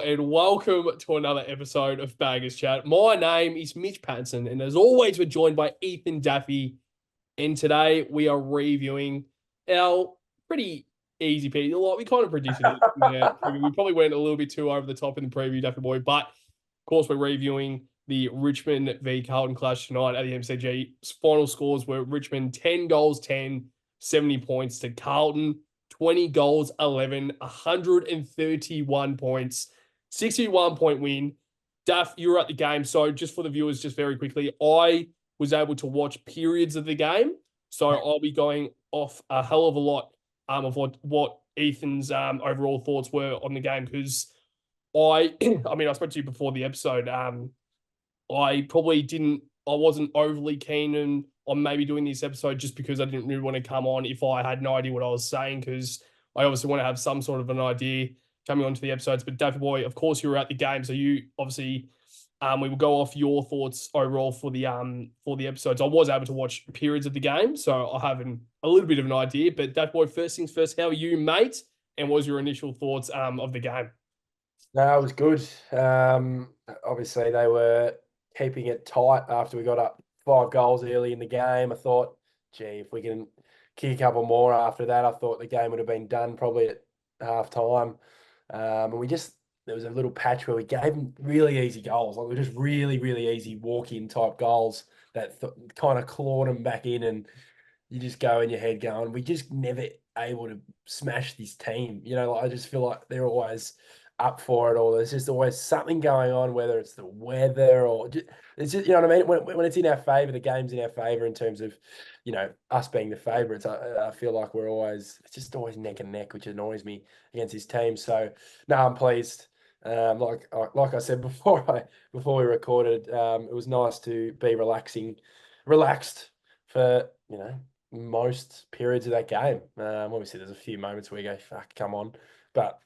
and welcome to another episode of Baggers Chat. My name is Mitch Pattinson, and as always, we're joined by Ethan Daffy. And today we are reviewing our pretty easy piece. Like we kind of predicted it. Yeah, we probably went a little bit too over the top in the preview, Daffy boy. But of course, we're reviewing the Richmond v Carlton clash tonight at the MCG. Final scores were Richmond 10 goals, 10, 70 points to Carlton. 20 goals, 11, 131 points, 61-point win. Daff, you were at the game. So just for the viewers, just very quickly, I was able to watch periods of the game. So I'll be going off a hell of a lot of what Ethan's overall thoughts were on the game because I spoke to you before the episode. I wasn't overly keen on maybe doing this episode just because I didn't really want to come on if I had no idea what I was saying, because I obviously want to have some sort of an idea coming onto the episodes. But Daffy boy, of course you were at the game, so you obviously we will go off your thoughts overall for the episodes. I was able to watch periods of the game, so I have a little bit of an idea. But Daffy boy, first things first, how are you, mate? And what was your initial thoughts of the game? No, it was good. Obviously, they were keeping it tight after we got up 5 goals early in the game. I thought, gee, if we can kick a couple more after that, I thought the game would have been done probably at half time. And there was a little patch where we gave them really easy goals. Like, just really, really easy walk-in type goals that kind of clawed them back in. And you just go in your head going, we just never able to smash this team. Like, I just feel like they're always up for it, or there's just always something going on, whether it's the weather or it's just, you know what I mean? When it's in our favour, the game's in our favour in terms of, us being the favourites. I feel like it's just always neck and neck, which annoys me against this team. So, no, I'm pleased. Like I said before we recorded, it was nice to be relaxed for, most periods of that game. Obviously, there's a few moments where you go, fuck, come on. But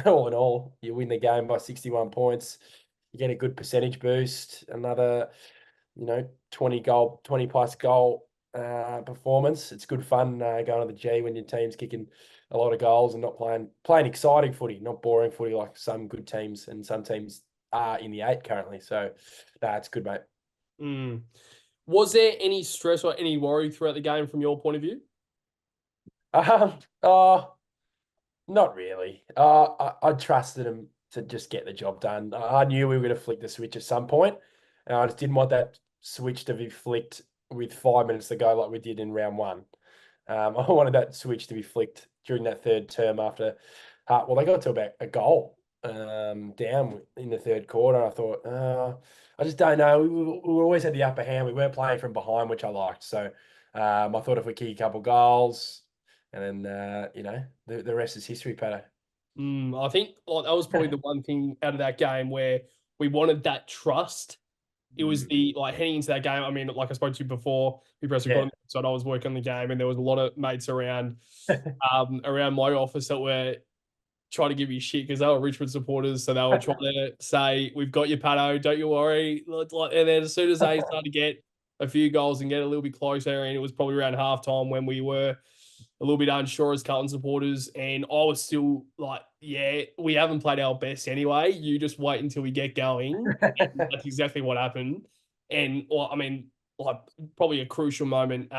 all in all, you win the game by 61 points. You get a good percentage boost. Another, 20 plus goal performance. It's good fun going to the G when your team's kicking a lot of goals and not playing exciting footy, not boring footy like some good teams and some teams are in the 8 currently. So, it's good, mate. Mm. Was there any stress or any worry throughout the game from your point of view? Um, oh, Not really. I trusted him to just get the job done. I knew we were going to flick the switch at some point, and I just didn't want that switch to be flicked with 5 minutes to go like we did in round one. I wanted that switch to be flicked during that third term after, they got to about a goal down in the third quarter. I thought, I just don't know. We always had the upper hand. We weren't playing from behind, which I liked. So I thought if we kick a couple goals, and then, the rest is history, Pato. I think that was probably the one thing out of that game where we wanted that trust. It was the heading into that game. I mean, like I spoke to you before, we press Yeah. recording, so I was working on the game, and there was a lot of mates around my office that were trying to give me shit because they were Richmond supporters. So they were trying to say, "We've got you, Patto. Don't you worry." And then as soon as they started to get a few goals and get a little bit closer, and it was probably around halftime when we were a little bit unsure as Carlton supporters, and I was still like, yeah, we haven't played our best anyway. You just wait until we get going. And that's exactly what happened. And probably a crucial moment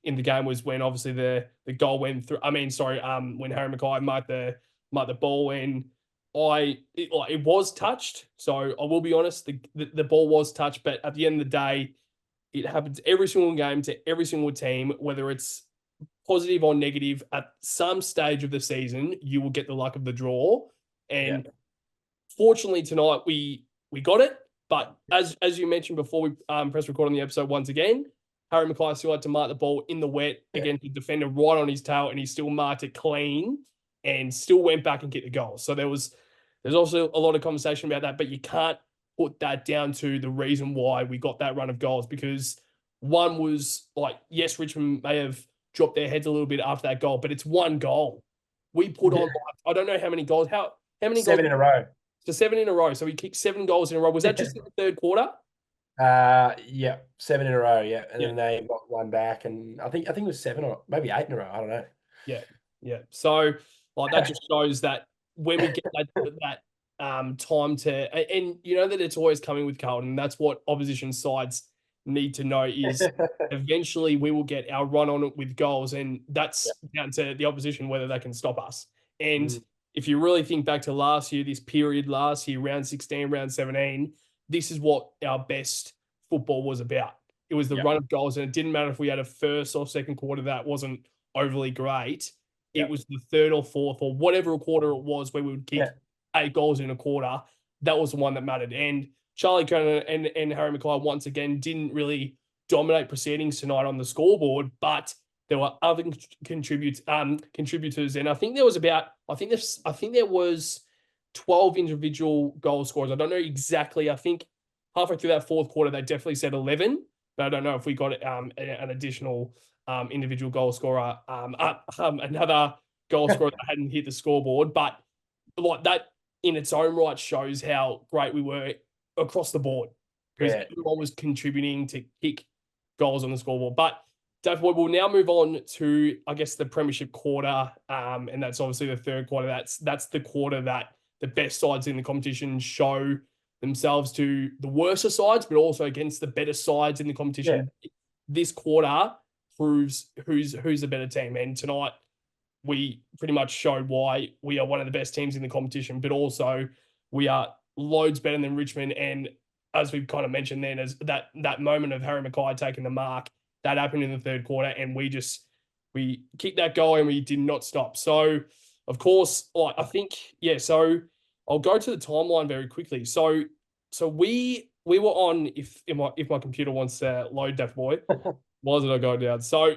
in the game was when obviously the goal went through. When Harry Mackay marked the ball, and it was touched. So I will be honest, the ball was touched, but at the end of the day, it happens every single game to every single team, whether it's positive or negative, at some stage of the season, you will get the luck of the draw. And Yeah. fortunately tonight we got it. But as you mentioned before we press record on the episode once again, Harry Mackay still had to mark the ball in the wet Yeah. against the defender right on his tail, and he still marked it clean and still went back and kicked the goal. So there's also a lot of conversation about that, but you can't put that down to the reason why we got that run of goals, because one was yes, Richmond may have dropped their heads a little bit after that goal, but it's one goal. We put on, I don't know how many goals. How many 7 goals? in a row. So 7 in a row. So we kicked 7 goals in a row. Was that just in the third quarter? Yeah, 7 in a row. Yeah, and Yeah. then they got one back, and I think it was 7 or maybe 8 in a row. I don't know. Yeah. Yeah. So that just shows that when we get that time to, and you know that it's always coming with Carlton. That's what opposition sides need to know is eventually we will get our run on it with goals, and that's down to the opposition whether they can stop us. And Mm. if you really think back to last year, this period last year, round 16, round 17, this is what our best football was about. It was the Yep. run of goals, and it didn't matter if we had a first or second quarter that wasn't overly great. It Yep. was the third or fourth or whatever quarter it was where we would kick Yeah. 8 goals in a quarter. That was the one that mattered. And Charlie Curran and Harry Mackay once again didn't really dominate proceedings tonight on the scoreboard, but there were other contributors. And I think there was 12 individual goal scorers. I don't know exactly. I think halfway through that fourth quarter, they definitely said 11, but I don't know if we got an additional individual goal scorer, another goal scorer that hadn't hit the scoreboard. But like that in its own right shows how great we were across the board because everyone was contributing to kick goals on the scoreboard. But Dave Boyd, we'll now move on to, I guess, the Premiership quarter, and that's obviously the third quarter. That's the quarter that the best sides in the competition show themselves to the worser sides, but also against the better sides in the competition. Yeah. This quarter proves who's the better team, and tonight we pretty much showed why we are one of the best teams in the competition, but also we are loads better than Richmond. And as we've kind of mentioned then, as that moment of Harry Mackay taking the mark, that happened in the third quarter, and we kicked that goal and we did not stop. So, of course, I think, so I'll go to the timeline very quickly. So we were on, if my computer wants to load, Deaf Boy, why did I go down? So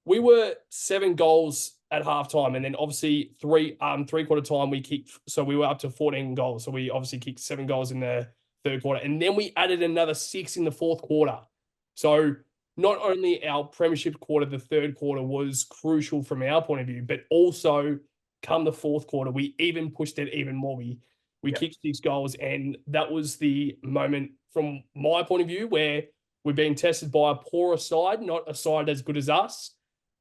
we were 7 goals at halftime, and then obviously three-quarter time we kicked, so we were up to 14 goals. So we obviously kicked 7 goals in the third quarter, and then we added another 6 in the fourth quarter. So not only our Premiership quarter, the third quarter was crucial from our point of view, but also come the fourth quarter, we even pushed it even more. We kicked 6 goals, and that was the moment from my point of view where we're being tested by a poorer side, not a side as good as us.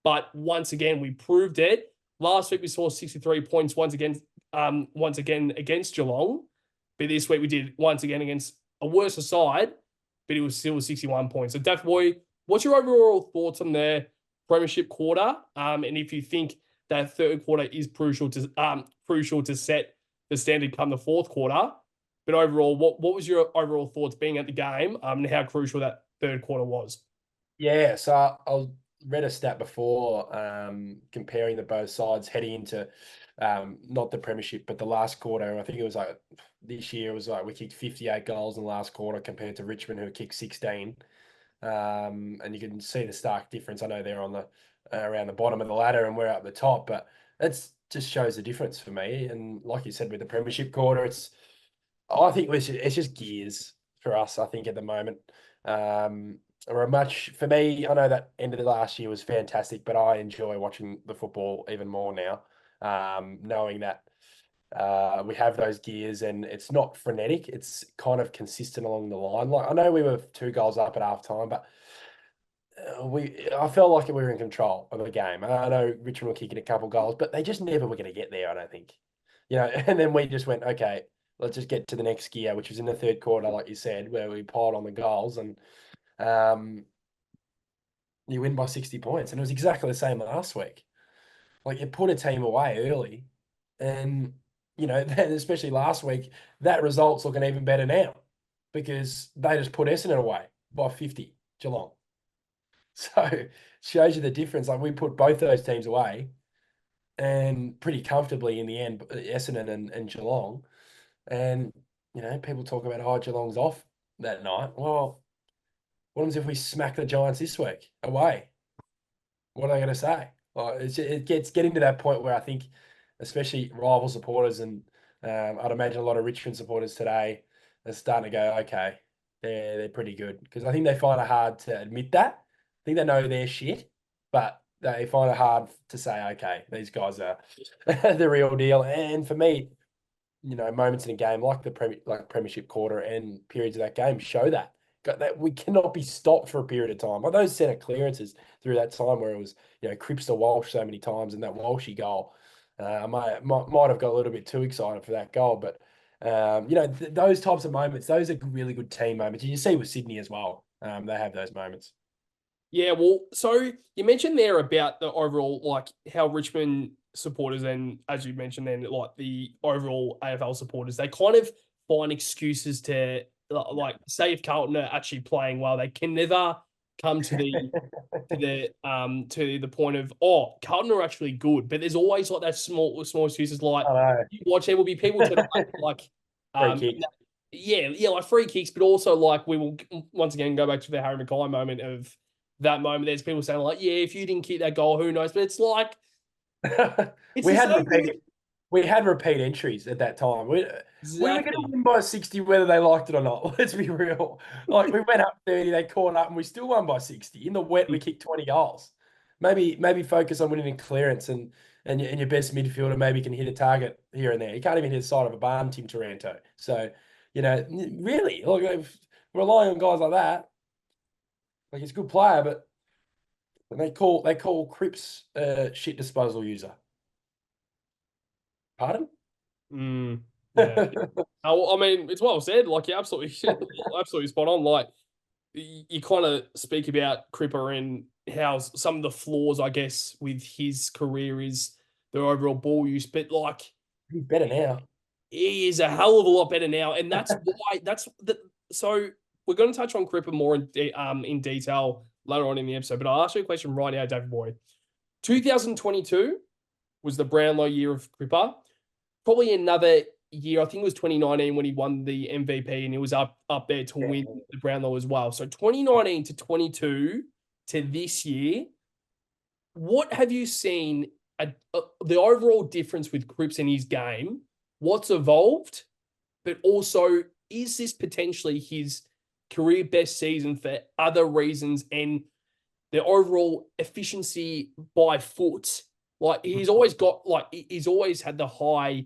But once again, we proved it. Last week we saw 63 points once again against Geelong. But this week we did once again against a worse side, but it was still 61 points. So Daft Boy, what's your overall thoughts on the Premiership quarter? And if you think that third quarter is crucial to set the standard come the fourth quarter. But overall, what was your overall thoughts being at the game and how crucial that third quarter was? Yeah, so I read a stat before comparing the both sides heading into not the Premiership, but the last quarter. I think it was like this year, it was like we kicked 58 goals in the last quarter compared to Richmond, who kicked 16. And you can see the stark difference. I know they're on the around the bottom of the ladder and we're up the top, but that's just shows the difference for me. And like you said, with the Premiership quarter, I think it's just gears for us. I think at the moment, or for me. I know that end of the last year was fantastic, but I enjoy watching the football even more now, knowing that we have those gears and it's not frenetic. It's kind of consistent along the line. Like I know we were 2 goals up at halftime, but I felt like we were in control of the game. I know Richmond were kicking a couple goals, but they just never were going to get there, I don't think. And then we just went, okay, let's just get to the next gear, which was in the third quarter, like you said, where we piled on the goals and you win by 60 points. And it was exactly the same last week. Like you put a team away early and, then especially last week, that result's looking even better now because they just put Essendon away by 50, Geelong. So it shows you the difference. Like we put both those teams away and pretty comfortably in the end, Essendon and Geelong. And, people talk about, Geelong's off that night. Well, what happens if we smack the Giants this week away? What are they going to say? Like, it gets getting to that point where I think, especially rival supporters and I'd imagine a lot of Richmond supporters today are starting to go, okay, they're pretty good. Because I think they find it hard to admit that. I think they know they're shit, but they find it hard to say, okay, these guys are the real deal. And for me, moments in a game like the Premiership quarter and periods of that game show that. That we cannot be stopped for a period of time. Like those centre clearances through that time where it was, Cripps to Walsh so many times and that Walshy goal. I might have got a little bit too excited for that goal, but Those types of moments, those are really good team moments. And you see with Sydney as well. They have those moments. Yeah, well, so you mentioned there about the overall, like how Richmond supporters and as you mentioned then, like the overall AFL supporters, they kind of find excuses to like say if Carlton are actually playing well, they can never come to the point of Carlton are actually good, but there's always like that small excuses like I know. you watch there will be people to like Free kicks. yeah, like free kicks, but also like we will once again go back to the Harry Mackay moment of that moment. There's people saying like, yeah, if you didn't kick that goal, who knows? But it's like it's we the had same thing. repeat entries at that time. We were going to Exactly. win by 60 whether they liked it or not. Let's be real. Like we went up 30, they caught up, and we still won by 60. In the wet, we kicked 20 goals. Maybe focus on winning in clearance and your best midfielder maybe can hit a target here and there. You can't even hit the side of a barn, Tim Taranto. So, really, like relying on guys like that, like he's a good player, but they call Cripps a shit disposal user. Pardon? Yeah. I mean, it's well said. Like, you're absolutely, absolutely spot on. Like, you kind of speak about Cripper and how some of the flaws, I guess, with his career is the overall ball use, but like, He's better now. he is a hell of a lot better now, and that's why. That's the. So we're going to touch on Cripper more in detail later on in the episode. But I'll ask you a question right now, David Boy. 2022 was the Brownlow year of Cripper. Probably another year. I think it was 2019 when he won the MVP, and he was up there to win the Brownlow as well. So 2019 to 22 to this year, what have you seen? The overall difference with Cripps in his game? What's evolved? But also, is this potentially his career best season for other reasons and the overall efficiency by foot? Like he's always had the high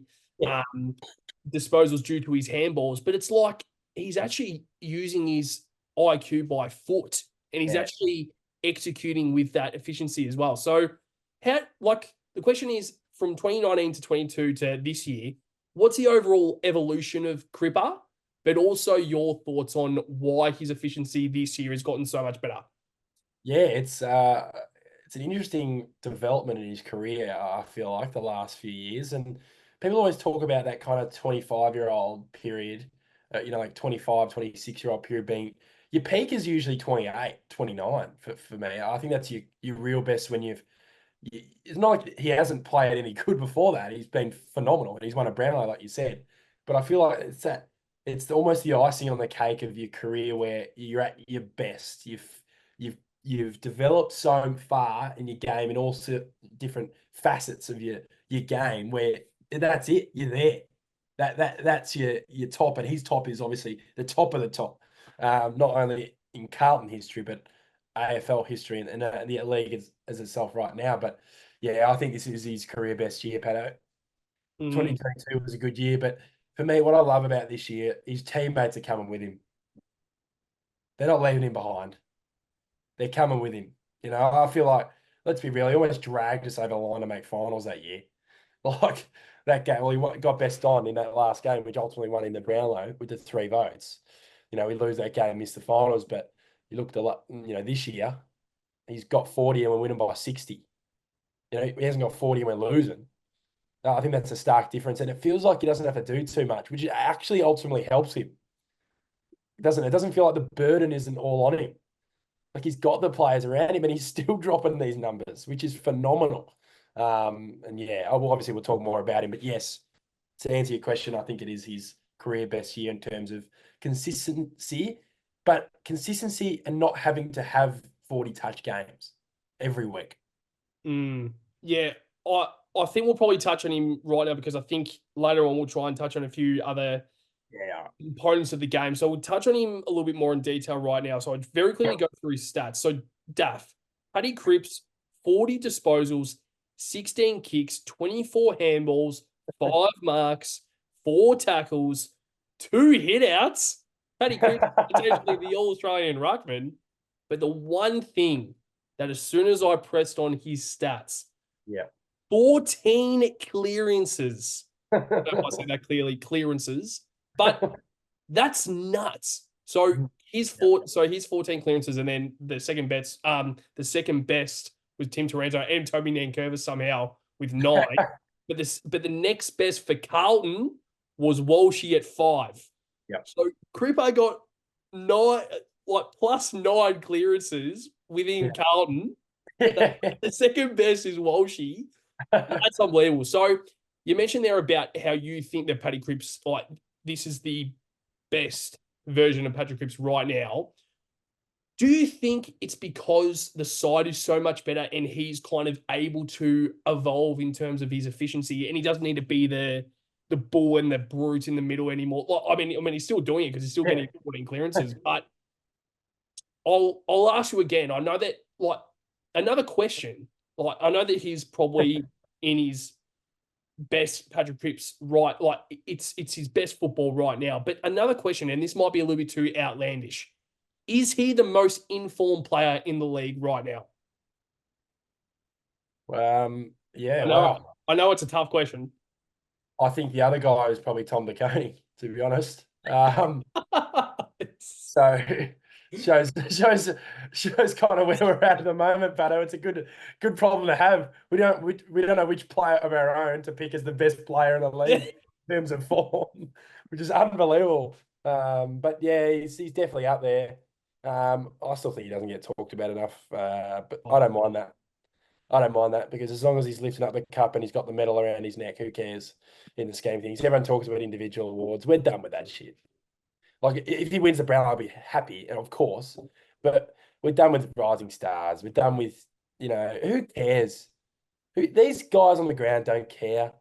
disposals due to his handballs, but it's like he's actually using his IQ by foot and he's actually executing with that efficiency as well. So the question is from 2019 to 22 to this year, what's the overall evolution of Cripper, but also your thoughts on why his efficiency this year has gotten so much better? Yeah, it's an interesting development in his career, I feel like, the last few years. And people always talk about that kind of 25-year-old period, like 25, 26-year-old period being your peak is usually 28, 29 for me. I think that's your real best when it's not like he hasn't played any good before that. He's been phenomenal and he's won a Brownlow, like you said. But I feel like it's almost the icing on the cake of your career where you're at your best. You've developed so far in your game in all different facets of your game where that's it. You're there. That's your top, and his top is obviously the top of the top. Not only in Carlton history, but AFL history and the league as itself right now. But yeah, I think this is his career best year, Patto. 2022 was a good year, but for me, what I love about this year, his teammates are coming with him. They're not leaving him behind. They're coming with him. I feel like, let's be real, he almost dragged us over the line to make finals that year. Like that game, well, he got best on in that last game, which ultimately won in the Brownlow with the 3 votes. We lose that game, miss the finals, but you looked a lot, this year, he's got 40 and we're winning by 60. He hasn't got 40 and we're losing. I think that's a stark difference. And it feels like he doesn't have to do too much, which actually ultimately helps him. It doesn't feel like the burden isn't all on him. Like he's got the players around him and he's still dropping these numbers, which is phenomenal. And yeah, obviously we'll talk more about him, but yes, to answer your question, I think it is his career best year in terms of consistency, but consistency and not having to have 40 touch games every week. Yeah, I think we'll probably touch on him right now because I think later on we'll try and touch on a few other components of the game. So we'll touch on him a little bit more in detail right now. So I'd very quickly go through his stats. So Daf, Paddy Cripps, 40 disposals, 16 kicks, 24 handballs, 5 marks, 4 tackles, 2 hitouts. Paddy Cripps, potentially the All-Australian ruckman. But the one thing that as soon as I pressed on his stats, 14 clearances. I said that clearly, clearances. But that's nuts. So he's 14 clearances, and then the second best was Tim Taranto and Toby Nankervis somehow with 9. But the next best for Carlton was Walshy at 5. Yep. So Crippo got 9, like +9 clearances within Carlton. The second best is Walshy. That's unbelievable. So you mentioned there about how you think that Paddy Cripps, like, this is the best version of Patrick Cripps right now. Do you think it's because the side is so much better and he's kind of able to evolve in terms of his efficiency, and he doesn't need to be the bull and the brute in the middle anymore? Like, I mean, he's still doing it because he's still getting 14 clearances. But I'll ask you again. I know that, like, another question. Like, I know that he's probably in his best Patrick Cripps, right? Like, it's his best football right now. But another question, and this might be a little bit too outlandish. Is he the most informed player in the league right now? Yeah, I know it's a tough question. I think the other guy is probably Tom DeConey, to be honest. So shows kind of where we're at the moment, Patto. It's a good problem to have. We don't know which player of our own to pick as the best player in the league in terms of form, which is unbelievable. But yeah, he's definitely up there. I still think he doesn't get talked about enough, but I don't mind that. I don't mind that because as long as he's lifting up the cup and he's got the medal around his neck, who cares in the scheme of things? Everyone talks about individual awards. We're done with that shit. Like, if he wins the Brown, I'll be happy, and of course, but we're done with rising stars. We're done with, who cares? These guys on the ground don't care.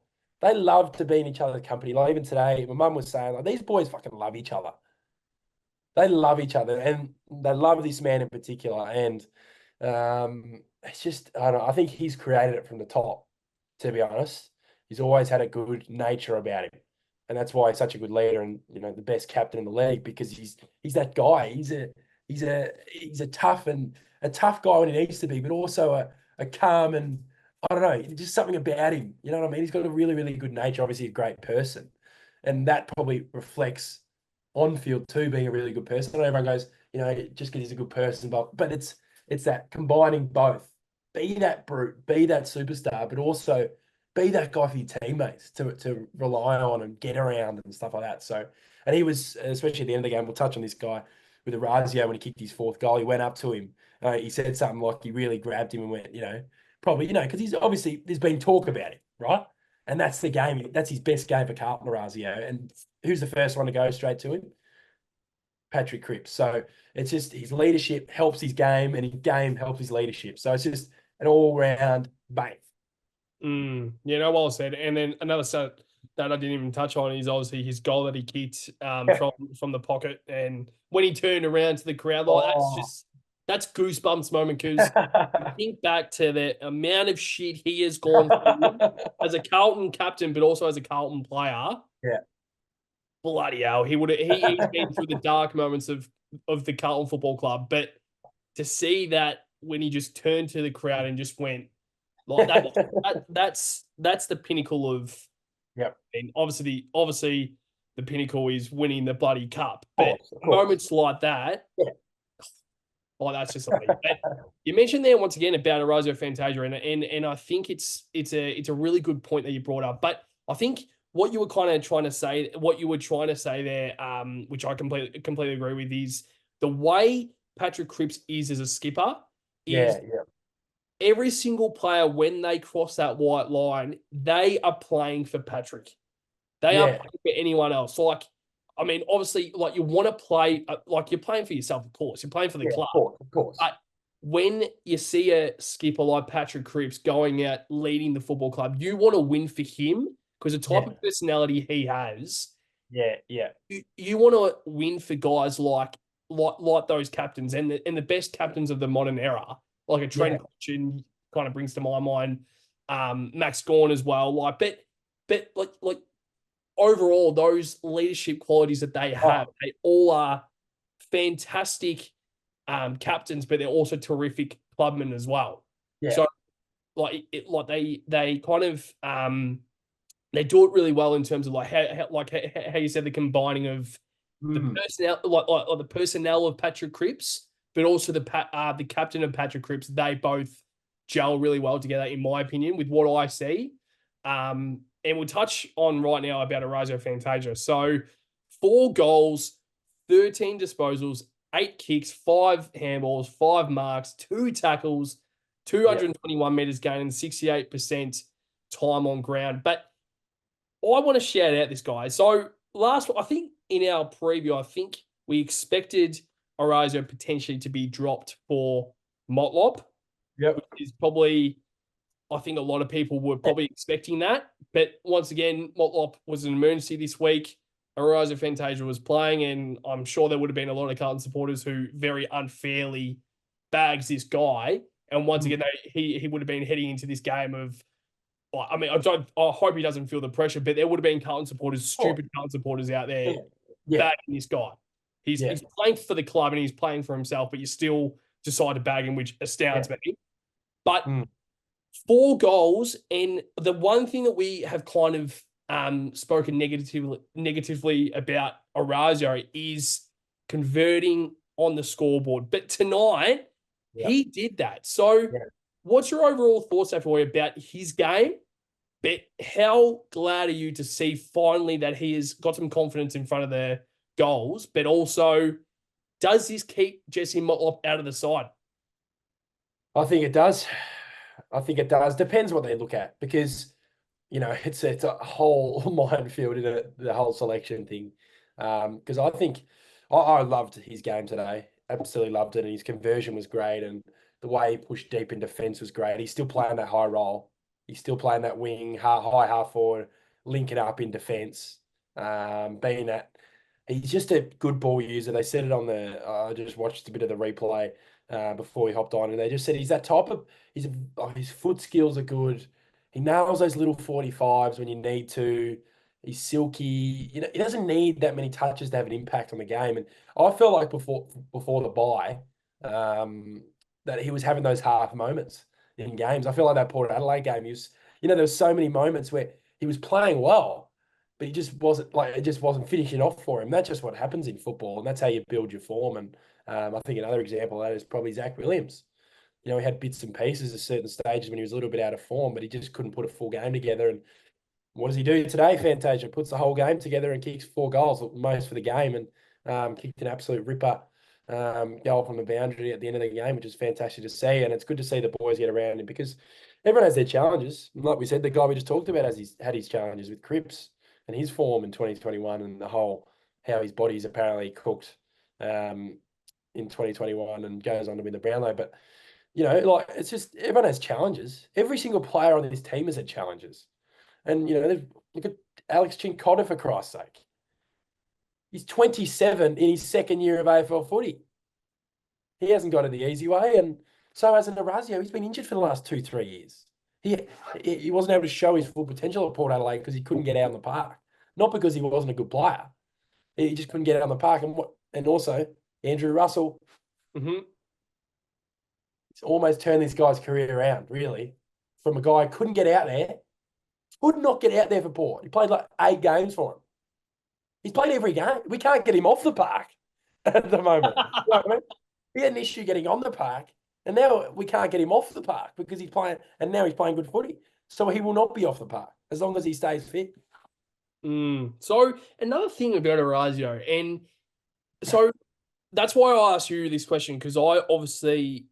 They love to be in each other's company. Like, even today, my mum was saying, like, these boys fucking love each other. They love each other, and they love this man in particular. And it's just, I don't know. I think he's created it from the top, to be honest. He's always had a good nature about him. And that's why he's such a good leader and, the best captain in the league, because he's that guy. He's a tough guy when he needs to be, but also a calm, and I don't know, just something about him. You know what I mean? He's got a really, really good nature, obviously a great person. And that probably reflects on field too, being a really good person. Not everyone goes, just because he's a good person, but it's that combining both. Be that brute, be that superstar, but also be that guy for your teammates to rely on and get around and stuff like that. So, and he was, especially at the end of the game, we'll touch on this guy with ORAZIO when he kicked his 4th goal. He went up to him. He said something like he really grabbed him and went, probably, because he's obviously, there's been talk about him, right? And that's the game. That's his best game for Carlton, ORAZIO. And who's the first one to go straight to him? Patrick Cripps. So it's just his leadership helps his game, and his game helps his leadership. So it's just an all-round bang. Well said. And then another stat that I didn't even touch on is obviously his goal that he kicked from the pocket, and when he turned around to the crowd, that's goosebumps moment, because think back to the amount of shit he has gone through as a Carlton captain, but also as a Carlton player. Yeah. Bloody hell, he's been through the dark moments of the Carlton Football Club, but to see that when he just turned to the crowd and just went like that, that's the pinnacle of. Yep. And obviously the pinnacle is winning the bloody cup, but of course. moments like that. Yeah. Oh, that's just amazing. You mentioned there once again about ORAZIO Fantasia, and I think it's a really good point that you brought up. But I think what you were trying to say there, which I completely agree with, is the way Patrick Cripps is as a skipper. Is every single player, when they cross that white line, they are playing for Patrick. They are playing for anyone else. Like, I mean, obviously, like, you want to play, like, you're playing for yourself, of course. You're playing for the club. Of course. But when you see a skipper like Patrick Cripps going out leading the football club, you want to win for him, because the type of personality he has. Yeah. You want to win for guys like those captains and the best captains of the modern era, like a Trent Cotchin kind of brings to my mind, Max Gawn as well. But overall, those leadership qualities that they have, they all are fantastic captains, but they're also terrific clubmen as well. Yeah. So they kind of They do it really well in terms of like how you said, the combining of the Mm. personnel, like the personnel of Patrick Cripps, but also the captain of Patrick Cripps. They both gel really well together, in my opinion, with what I see. And we'll touch on right now about ORAZIO Fantasia. So 4 goals, 13 disposals, 8 kicks, 5 handballs, 5 marks, 2 tackles, Yeah. 221 meters gained, and 68% time on ground. But I want to shout out this guy. So I think in our preview, I think we expected ORAZIO potentially to be dropped for Motlop, Yep. which is probably, I think a lot of people were probably expecting that. But once again, Motlop was an emergency this week. ORAZIO Fantasia was playing, and I'm sure there would have been a lot of Carlton supporters who very unfairly bags this guy. And once Mm. again, he would have been heading into this game of, I mean, I hope he doesn't feel the pressure, but there would have been Carlton supporters, Oh, stupid Carlton supporters out there yeah. Yeah. bagging this guy. Yeah. He's playing for the club and he's playing for himself, but you still decide to bag him, which Yeah. astounds me. But Mm. 4 goals, and the one thing that we have kind of spoken negatively about ORAZIO is converting on the scoreboard. But tonight, Yeah. he did that. So, Yeah. what's your overall thoughts, Afroy, about his game? But how glad are you to see finally that he has got some confidence in front of the goals? But also, does this keep Jesse Motlop out of the side? I think it does. I think it does. Depends what they look at because it's a whole minefield in the whole selection thing. Because I think I loved his game today. Absolutely loved it, and his conversion was great, and the way he pushed deep in defence was great. He's still playing that high role. He's still playing that wing, high half forward, linking up in defence. Being that he's just a good ball user. They said it on the. I just watched a bit of the replay before he hopped on, and they just said he's that type of. His foot skills are good. He nails those little 45s when you need to. He's silky. He doesn't need that many touches to have an impact on the game. And I felt like before the bye, that he was having those half moments in games. I feel like that Port Adelaide game, there was so many moments where he was playing well, but he just wasn't like it just wasn't finishing off for him. That's just what happens in football, and that's how you build your form. And I think another example of that is probably Zach Williams. He had bits and pieces at certain stages when he was a little bit out of form, but he just couldn't put a full game together. And what does he do today, Fantasia? Puts the whole game together and kicks 4 goals, most for the game, and kicked an absolute ripper goal from the boundary at the end of the game, which is fantastic to see. And it's good to see the boys get around him because everyone has their challenges. And like we said, the guy we just talked about had his challenges with Cripps and his form in 2021 and the whole how his body's apparently cooked in 2021 and goes on to win the Brownlow. But it's just everyone has challenges. Every single player on this team has had challenges. And, look at Alex Chincotta, for Christ's sake. He's 27 in his second year of AFL footy. He hasn't got it the easy way, and so hasn't ORAZIO. He's been injured for the last 2, 3 years. He wasn't able to show his full potential at Port Adelaide because he couldn't get out in the park. Not because he wasn't a good player. He just couldn't get out in the park. And also, Andrew Russell, Mm-hmm. it's almost turned this guy's career around, really, from a guy who couldn't get out there, could not get out there for Port. He played like 8 games for him. He's played every game. We can't get him off the park at the moment. You know what I mean? We had an issue getting on the park, and now we can't get him off the park because he's playing, and now he's playing good footy. So he will not be off the park as long as he stays fit. So another thing about ORAZIO, and so that's why I asked you this question, because I obviously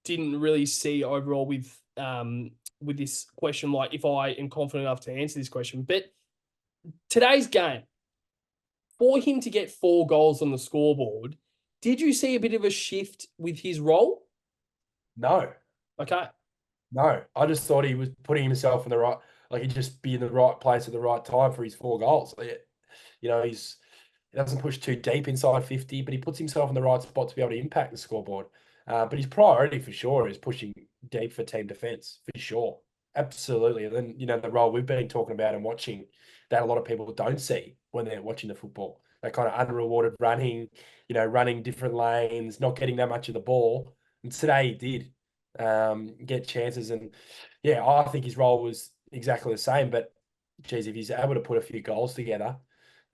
didn't really see overall with this question, like if I am confident enough to answer this question. But today's game, for him to get 4 goals on the scoreboard, did you see a bit of a shift with his role? No, Okay. no. I just thought he was putting himself in the right, like he'd just be in the right place at the right time for his 4 goals. He doesn't push too deep inside 50, but he puts himself in the right spot to be able to impact the scoreboard. But his priority for sure is pushing deep for team defence, for sure. Absolutely. And then, the role we've been talking about and watching that a lot of people don't see when they're watching the football. That kind of unrewarded running, running different lanes, not getting that much of the ball. And today he did get chances. And yeah, I think his role was exactly the same. But geez, if he's able to put a few goals together,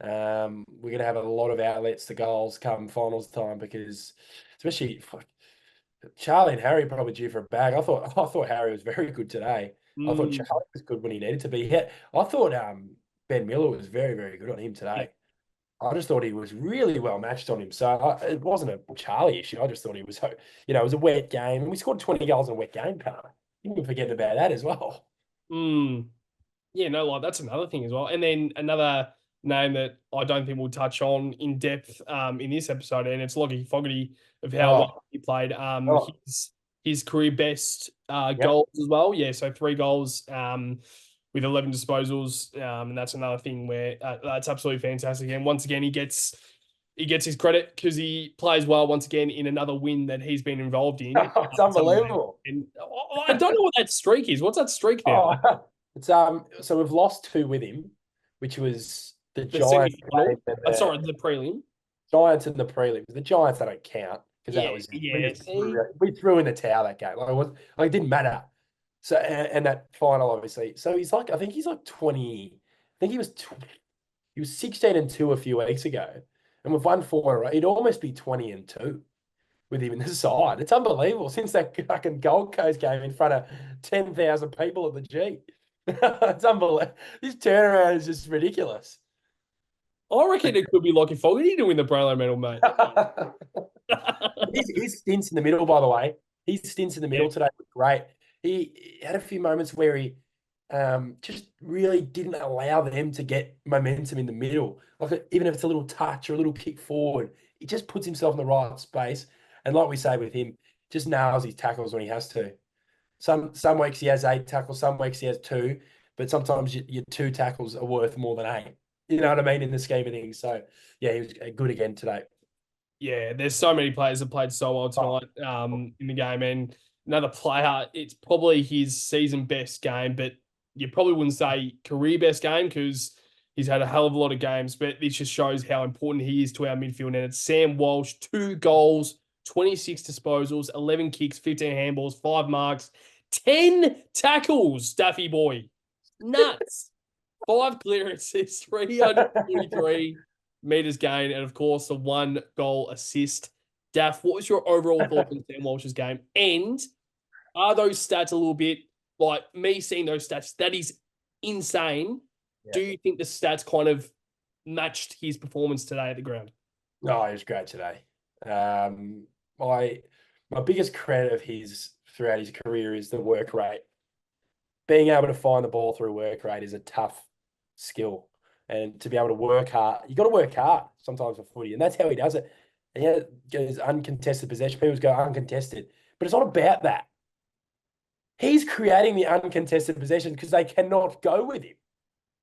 we're going to have a lot of outlets to goals come finals time because, especially Charlie and Harry probably due for a bag. I thought Harry was very good today. I thought Mm, Charlie was good when he needed to be. I thought Ben Miller was very, very good on him yeah. today. I just thought he was really well matched on him. So it wasn't a Charlie issue. I just thought he was, it was a wet game. And we scored 20 goals in a wet game, can't I? You can forget about that as well. Mm. Yeah, no, like that's another thing as well. And then another name that I don't think we'll touch on in depth in this episode, and it's Lockie Fogarty of how Oh, well he played. oh, His career best yep. goals as well. Yeah, so 3 goals with 11 disposals, and that's another thing where that's absolutely fantastic. And once again, he gets his credit because he plays well once again in another win that he's been involved in. It's unbelievable. And I don't know what that streak is. What's that streak now? Oh, it's so we've lost 2 with him, which was the The Giants semi-final. game and Sorry, the prelim. Giants in the prelims. The Giants they don't count because that Yeah, was yeah. See, we threw in the towel that game. It didn't matter. So and that final obviously. So he's like I think he's like 20. I think he was 16-2 a few weeks ago, and we've won 4 in a row. He'd almost be 20-2 with him in the side. It's unbelievable since that fucking Gold Coast game in front of 10,000 people at the G. It's unbelievable. This turnaround is just ridiculous. I reckon it could be Lockie Fogarty to win the Brownlow medal, mate. His stints in the middle, by the way, his stints in the middle Yeah. today were great. He had a few moments where he just really didn't allow them to get momentum in the middle. Like even if it's a little touch or a little kick forward, he just puts himself in the right space. And like we say with him, just nails his tackles when he has to. Some weeks he has 8 tackles, some weeks he has 2, but sometimes your 2 tackles are worth more than 8. You know what I mean in the scheme of things. So yeah, he was good again today. Yeah, there's so many players that played so well Oh, tonight in the game. And another player, it's probably his season best game, but you probably wouldn't say career best game because he's had a hell of a lot of games. But this just shows how important he is to our midfield. And it's Sam Walsh, 2 goals, 26 disposals, 11 kicks, 15 handballs, 5 marks, 10 tackles, Daffy boy. Nuts. 5 clearances, 343 meters gained, and of course, the 1 goal assist. Daff, what was your overall thoughts on Sam Walsh's game? And are those stats a little bit like me seeing those stats? That is insane. yeah. Do you think the stats kind of matched his performance today at the ground? No, he was great today. My biggest credit of his throughout his career is the work rate. Being able to find the ball through work rate is a tough skill. And to be able to work hard, you got to work hard sometimes for footy. And that's how he does it. And yeah, goes uncontested possession. People go uncontested. But it's not about that. He's creating the uncontested possession because they cannot go with him.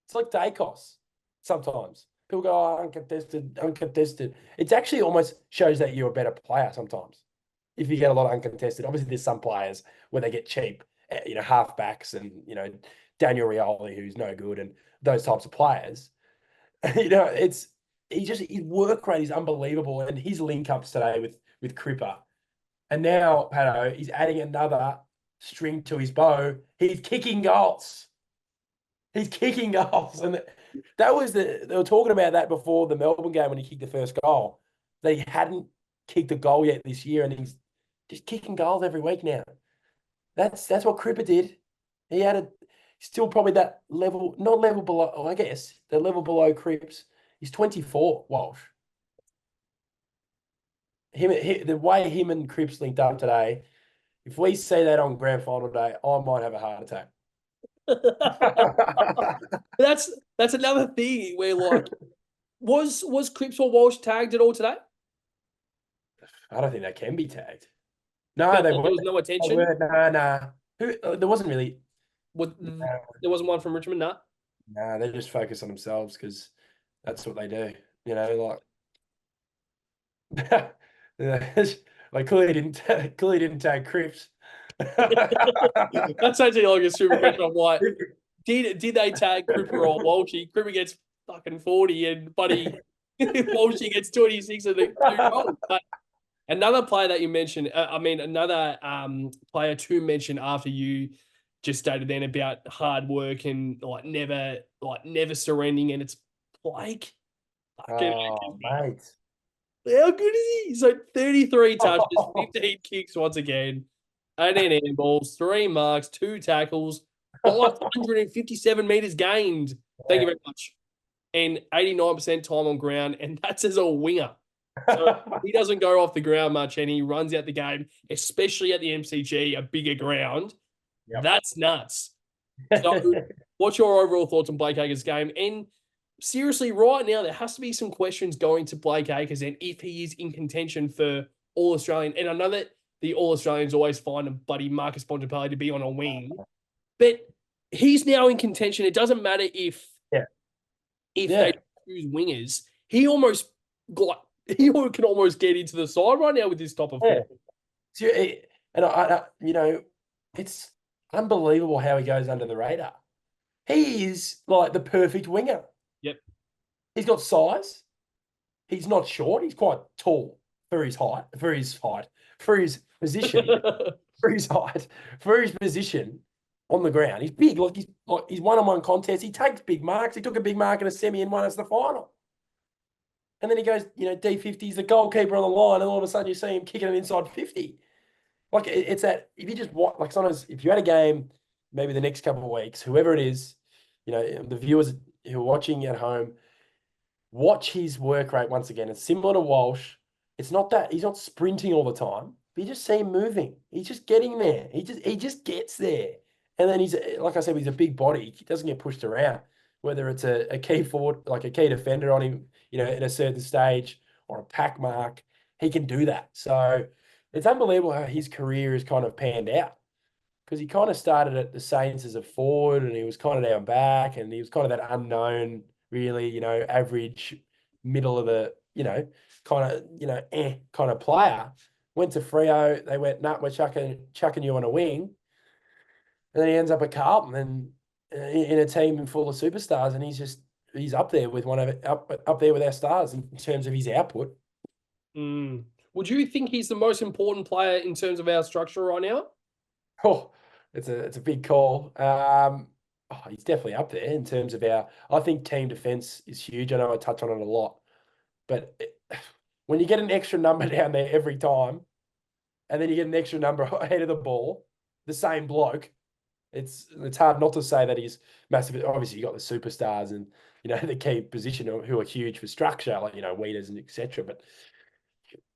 It's like Dacos sometimes. People go, oh, uncontested, uncontested. It actually almost shows that you're a better player sometimes. If you get a lot of uncontested, obviously there's some players where they get cheap, halfbacks and, Daniel Rioli, who's no good, and those types of players. His work rate is unbelievable. And his link ups today with Cripper. And now, Patto, he's adding another string to his bow. He's kicking goals. He's kicking goals. And they were talking about that before the Melbourne game when he kicked the first goal. They hadn't kicked a goal yet this year, and he's just kicking goals every week now. That's what Cripper did. He had still probably that level, not level below, I guess, the level below Cripps. He's 24, Walsh. The way him and Cripps linked up today, if we see that on grand final day, I might have a heart attack. That's another thing where like was Cripps or Walsh tagged at all today? I don't think they can be tagged. No, There they was weren't. no attention. Nah. There wasn't really. There wasn't one from Richmond, no. Nah, they just focus on themselves because that's what they do. Like like clearly didn't tag Cripps. That's actually like a super question. I'm like, did they tag Cripper or Walshy? Cripper gets fucking 40 and Buddy Walshy gets 26 and the 2 goals. But another player that you mentioned, another player to mention after you just stated then about hard work and like never like never surrendering, and it's Blake. Fucking Oh, mate. how good is he? So 33 touches, 15 kicks once again, 18 handballs, 3 marks, 2 tackles, 557 meters gained. Thank you very much. And 89% time on ground, and that's as a winger. So he doesn't go off the ground much, and he runs out the game, especially at the MCG, a bigger ground. Yep. That's nuts. So what's your overall thoughts on Blake Acres' game? And seriously, right now, there has to be some questions going to Blake Acres and if he is in contention for All-Australian. And I know that the All-Australians always find a bloody Marcus Bontempelli to be on a wing, but he's now in contention. It doesn't matter if they choose wingers. He can almost get into the side right now with this top of form. And it's unbelievable how he goes under the radar. He is like the perfect winger. Yep. He's got size. He's not short. He's quite tall for his height, for his position, for his height, for his position on the ground. He's big. He's one-on-one contests. He takes big marks. He took a big mark in a semi and won us the final. And then he goes, D50, he's the goalkeeper on the line, and all of a sudden you see him kicking an inside 50. Like, it's that, if you just watch, like, sometimes if you had a game, maybe the next couple of weeks, whoever it is, the viewers who are watching at home, watch his work rate once again. It's similar to Walsh. It's not that he's not sprinting all the time, but you just see him moving. He's just getting there. He just gets there. And then he's, like I said, he's a big body. He doesn't get pushed around, whether it's a key forward, like a key defender on him, at a certain stage, or a pack mark. He can do that. So it's unbelievable how his career has kind of panned out, because he kind of started at the Saints as a forward, and he was kind of down back, and he was kind of that unknown, really, average, middle of the, kind of player. Went to Freo. They went, nah, we're chucking you on a wing. And then he ends up at Carlton and in a team full of superstars, and he's up there with up there with our stars in terms of his output. Would you think he's the most important player in terms of our structure right now? Oh, it's a big call. He's definitely up there in terms of I think team defense is huge. I know I touch on it a lot, but when you get an extra number down there every time, and then you get an extra number ahead of the ball, the same bloke, it's hard not to say that he's massive. Obviously, you got the superstars and the key position who are huge for structure, like Weeders and etc. But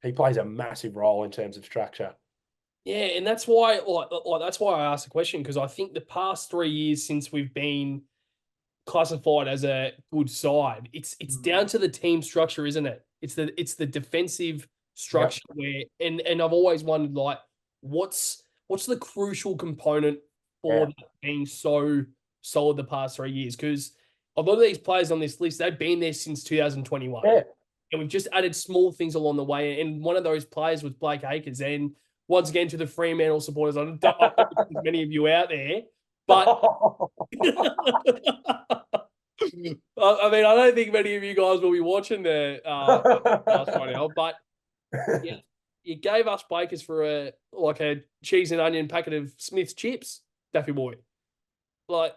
he plays a massive role in terms of structure. Yeah, and that's why, that's why I asked the question, because I think the past 3 years since we've been classified as a good side, it's down to the team structure, isn't it? It's the defensive structure where, and I've always wondered, like, what's the crucial component for that being so solid the past 3 years? Because a lot of these players on this list, they've been there since 2021. Yeah. And we've just added small things along the way. And one of those players was Blake Acres. And once again, to the Fremantle supporters, I don't think there's many of you out there, but I mean, I don't think many of you guys will be watching the podcast right now, but yeah, you gave us Bakers for a cheese and onion packet of Smith's chips, Daffy boy. Like,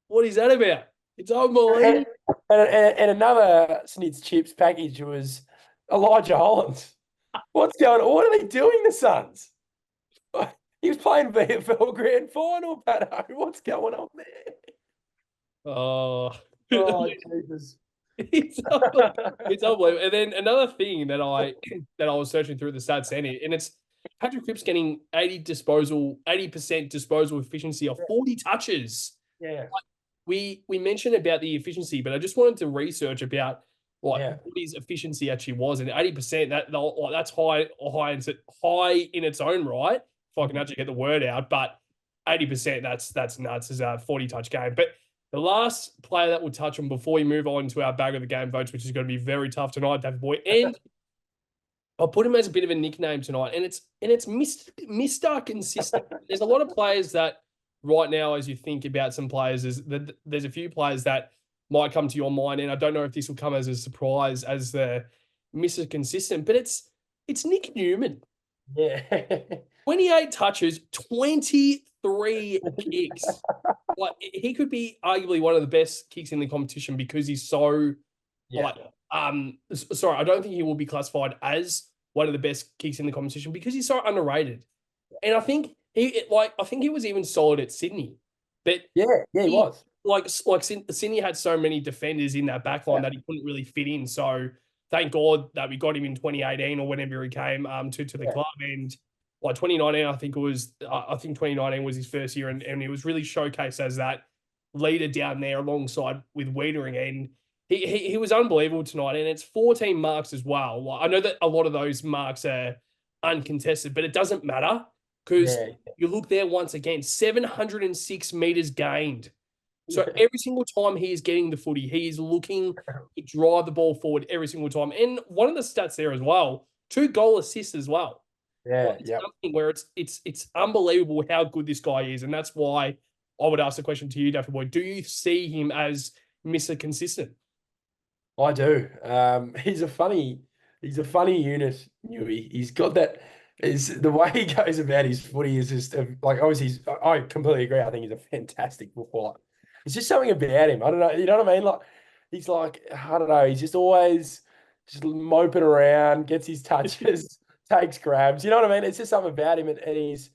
what is that about? It's unbelievable. And another Smith's chips package was Elijah Hollands. What's going on? What are they doing, the Suns? He was playing VFL Grand Final, Patto. What's going on there? Oh, Jesus. It's unbelievable. And then another thing that I was searching through the stats, and it's Patrick Cripps getting 80% disposal efficiency of 40 touches. Yeah. We mentioned about the efficiency, but I just wanted to research about what his efficiency actually was, and 80%. That's high in its own right, if I can actually get the word out. But 80%, that's nuts as a 40 touch game. But the last player that we'll touch on before we move on to our bag of the game votes, which is going to be very tough tonight, David Boy, and I'll put him as a bit of a nickname tonight, and it's Mr. Consistent. There's a lot of players that right now, as you think about some players, there's a few players that might come to your mind, and I don't know if this will come as a surprise as the Mr. Consistent, but it's Nick Newman. Yeah. 28 touches, 23 kicks. like he could be arguably one of the best kicks in the competition because he's so Yeah. like sorry, I don't think he will be classified as one of the best kicks in the competition because he's so underrated. And I think I think he was even solid at Sydney, but Yeah, he was. like Sydney had so many defenders in that back line Yeah. that he couldn't really fit in. So thank God that we got him in 2018 or whenever he came to the Yeah. club. And like 2019, I think it was I think 2019 was his first year, and he was really showcased as that leader down there alongside with Wiedering. And he was unbelievable tonight. And it's 14 marks as well. Like, I know that a lot of those marks are uncontested, but it doesn't matter because Yeah. you look there once again, 706 meters gained. So Yeah. every single time he is getting the footy, he is looking to drive the ball forward every single time. And one of the stats there as well, 2 goal assists as well. Like, Yeah. it's Yeah. something where it's unbelievable how good this guy is, and that's why I would ask the question to you, Daffy Boy. Do you see him as Mr. Consistent? I do. He's a funny unit, Newey. He's got that is the way he goes about his footy is just like obviously I completely agree. I think he's a fantastic footballer. It's just something about him. I don't know, you know what I mean? Like he's like, I don't know, he's just always just moping around, gets his touches, takes grabs. You know what I mean? It's just something about him and he's